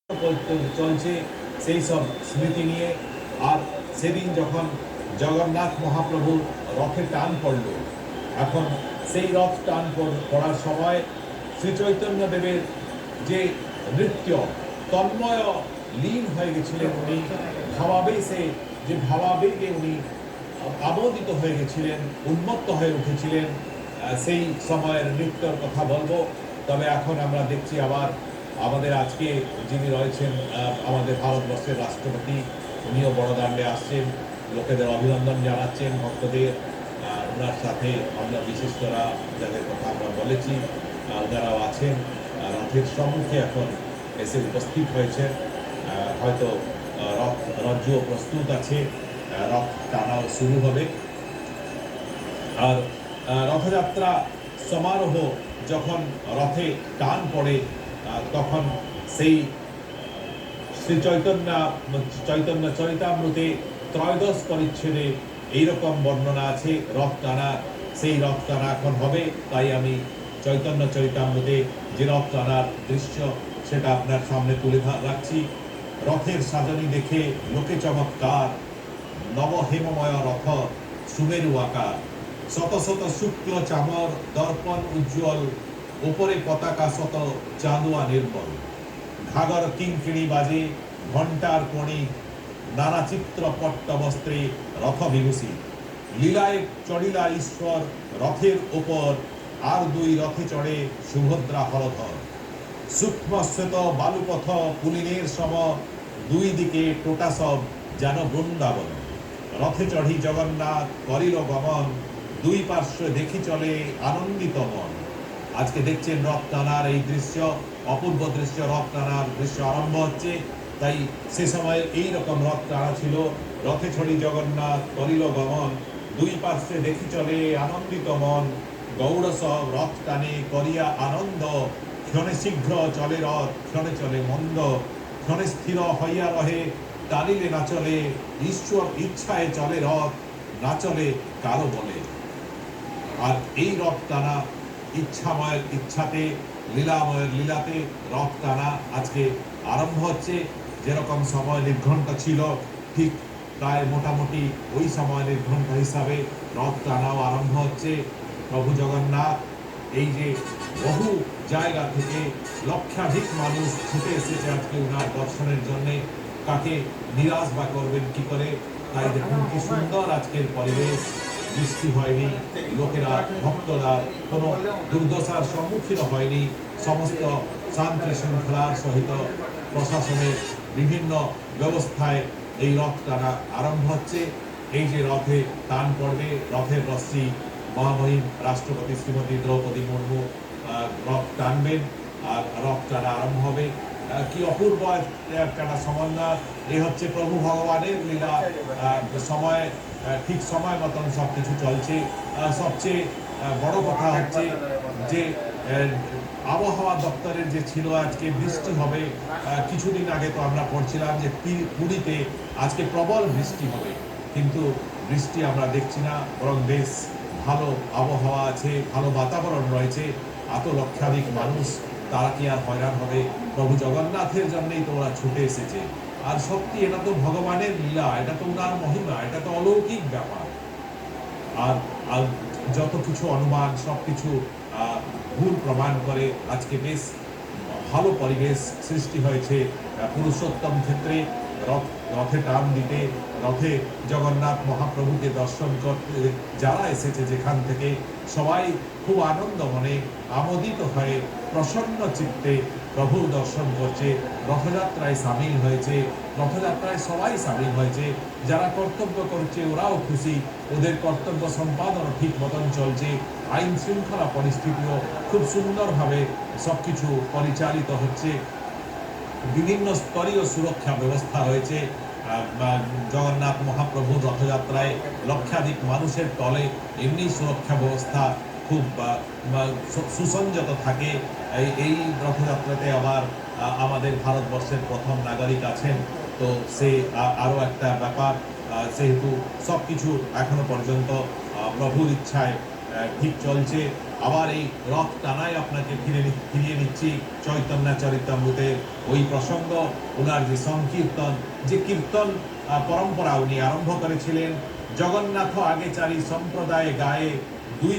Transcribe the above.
চলছে সেই সব স্মৃতি নিয়ে। আর সেদিন যখন জগন্নাথ মহাপ্রভু রথে টান পড়ল, এখন সেই রথ টান পড়ার সময় শ্রী চৈতন্য দেবের যে নৃত্য তন্ময় লীন হয়ে গেছিলেন উনি, ভাবাবেশে যে ভাবাবেগে উনি আমোদিত হয়ে গেছিলেন, উন্মত্ত হয়ে উঠেছিলেন, সেই সময়ের নৃত্যর কথা বলবো। তবে এখন আমরা দেখছি আবার আমাদের আজকে যিনি রয়েছেন আমাদের ভারতবর্ষের রাষ্ট্রপতি, উনিও বড়দাণ্ডে আসছেন, লোকেদের অভিনন্দন জানাচ্ছেন, ভক্তদের। ওনার সাথে আমরা বিশিষ্টরা যাদের কথা আমরা বলেছি ওনারাও আছেন, রথের সম্মুখে এখন এসে উপস্থিত হয়েছেন। হয়তো রথও প্রস্তুত আছে, রথ টানাও শুরু হবে। আর রথযাত্রা সমারোহ যখন রথে টান পড়ে তখন সেই শ্রী চৈতন্য চরিতামৃতে ত্রয়োদশ পরিচ্ছেদে এইরকম বর্ণনা আছে রথ টানা। সেই রথ টানা এখন হবে, তাই আমি চৈতন্য চরিতামৃতে যে রথ টানার দৃশ্য সেটা আপনার সামনে তুলে রাখছি। রথের সাজানি দেখে লোকে চমৎকার, নব হেমময় রথ সুমেরু আকার, শত শত শুক্ল চামর দর্পণ উজ্জ্বল, ওপরে পতাকা শত চাঁদোয়া নির্মল, ঘাগর কিঙ্কিণী বাজে ঘণ্টার কণি, নানা চিত্র পট্ট বস্ত্রে রথ বিভূষি, লীলায় চড়িলা ঈশ্বর রথের ওপর, আর দুই রথে চড়ে সুভদ্রা হরধর, সূক্ষ্ম শ্বেত বালুপথ পুলিনের সম, দুই দিকে টোটা সব যেন বৃন্দাবন, রথে চড়ি জগন্নাথ করিল গমন, দুই পার্শ্বে দেখি চলে আনন্দিত মন। আজকে দেখছেন রথ টানার এই দৃশ্য, অপূর্ব দৃশ্য, রথ টানার দৃশ্য আরম্ভ হচ্ছে। তাই সে সময় এইরকম রথ টানা ছিল, রথে চড়ি জগন্নাথ করিল গমন, দুই পার্শ্বে দেখি চলে আনন্দিত মন, গৌড় সব রথ টানে করিয়া আনন্দ, ক্ষণে শীঘ্র চলে রথ ক্ষণে চলে মন্দ, ক্ষণে স্থির হইয়া রহে টানিলে না চলে, ঈশ্বর ইচ্ছায় চলে রথ না চলে কারো বলে। আর এই রথ টানা ইচ্ছাময়ের ইচ্ছাতে, লীলাময়ের লীলাতে রথ টানা আজকে আরম্ভ হচ্ছে। যেরকম সময় নির্ঘণ্ট ছিল, ঠিক প্রায় মোটামুটি ওই সময় নির্ঘণ্ট হিসাবে রথ টানাও আরম্ভ হচ্ছে। প্রভু জগন্নাথ এই যে বহু জায়গা থেকে লক্ষাধিক মানুষ ছুটে এসেছে আজকে ওনার দর্শনের জন্যে, তাকে নিরাশ বা করবেন কি করে। তাই দেখুন কি সুন্দর আজকের পরিবেশ, বৃষ্টি হয়নি, লোকেরা ভক্তরা কোনো দুর্দশার সম্মুখীন হয়নি, সমস্ত শান্তি শৃঙ্খলার সহিত প্রশাসনের বিভিন্ন ব্যবস্থায় এই রথ টানা আরম্ভ হচ্ছে। এই যে রথে টান পড়বে, রথের রশ্মি মহামহিম রাষ্ট্রপতি শ্রীমতী দ্রৌপদী মুর্মু রথ টানবেন আর রথ টানা আরম্ভ হবে। কি অপূর্ব একটা সমন্বয়! এ হচ্ছে প্রভু ভগবানের লীলা। সময় ঠিক সময় মতন সবকিছু চলছে। সবচেয়ে বড় কথা হচ্ছে যে আবহাওয়া দপ্তরের যে ছিল আজকে বৃষ্টি হবে, কিছুদিন আগে তো আমরা পড়ছিলাম যে পুরীতে আজকে প্রবল বৃষ্টি হবে, কিন্তু বৃষ্টি আমরা দেখছি না, বরং বেশ ভালো আবহাওয়া আছে, ভালো বাতাবরণ রয়েছে। এত লক্ষাধিক মানুষ, তারা কি আর হয়রান হবে? প্রভু জগন্নাথের জন্যই তো ওরা ছুটে এসেছে। আর সত্যি এটা তো ভগবানের লীলা, এটা তো ওনার মহিমা, এটা তো অলৌকিক ব্যাপার। আর যত কিছু অনুমান সব কিছু ভুল প্রমাণ করে আজকে বেশ ভালো পরিবেশ সৃষ্টি হয়েছে পুরুষোত্তম ক্ষেত্রে। রথে টান দিতে, রথে জগন্নাথ মহাপ্রভুকে দর্শন করতে যারা এসেছে যেখান থেকে, সবাই খুব আনন্দ মনে আমোদিত হয়ে প্রসন্ন চিত্তে প্রভুর দর্শন করছে, রথযাত্রায় সামিল হয়েছে, রথযাত্রায় সবাই সামিল হয়েছে। যারা কর্তব্য করছে ওরাও খুশি, ওদের কর্তব্য সম্পাদন ঠিক মতন চলছে, আইন শৃঙ্খলা পরিস্থিতিও খুব সুন্দরভাবে সবকিছু পরিচালিত হচ্ছে। বিভিন্ন স্তরীয় সুরক্ষা ব্যবস্থা রয়েছে। জগন্নাথ মহাপ্রভুর রথযাত্রায় লক্ষাধিক মানুষের তলে এমনি সুরক্ষা ব্যবস্থা খুব সুসংযত থাকে। এই রথযাত্রাতে আবার আমাদের ভারতবর্ষের প্রথম নাগরিক আছেন, তো সে আরও একটা ব্যাপার। সেহেতু সব কিছু এখনো পর্যন্ত প্রভুর ইচ্ছায় ঠিক চলছে। আবার এই রথ টানায় আপনাকে ফিরিয়ে নিচ্ছি চৈতন্য চরিতামৃতের ওই প্রসঙ্গ, ওনার যে সংকীর্তন, যে কীর্তন পরম্পরা উনি আরম্ভ করেছিলেন। জগন্নাথ আগে চারি সম্প্রদায়ে গায়ে দুই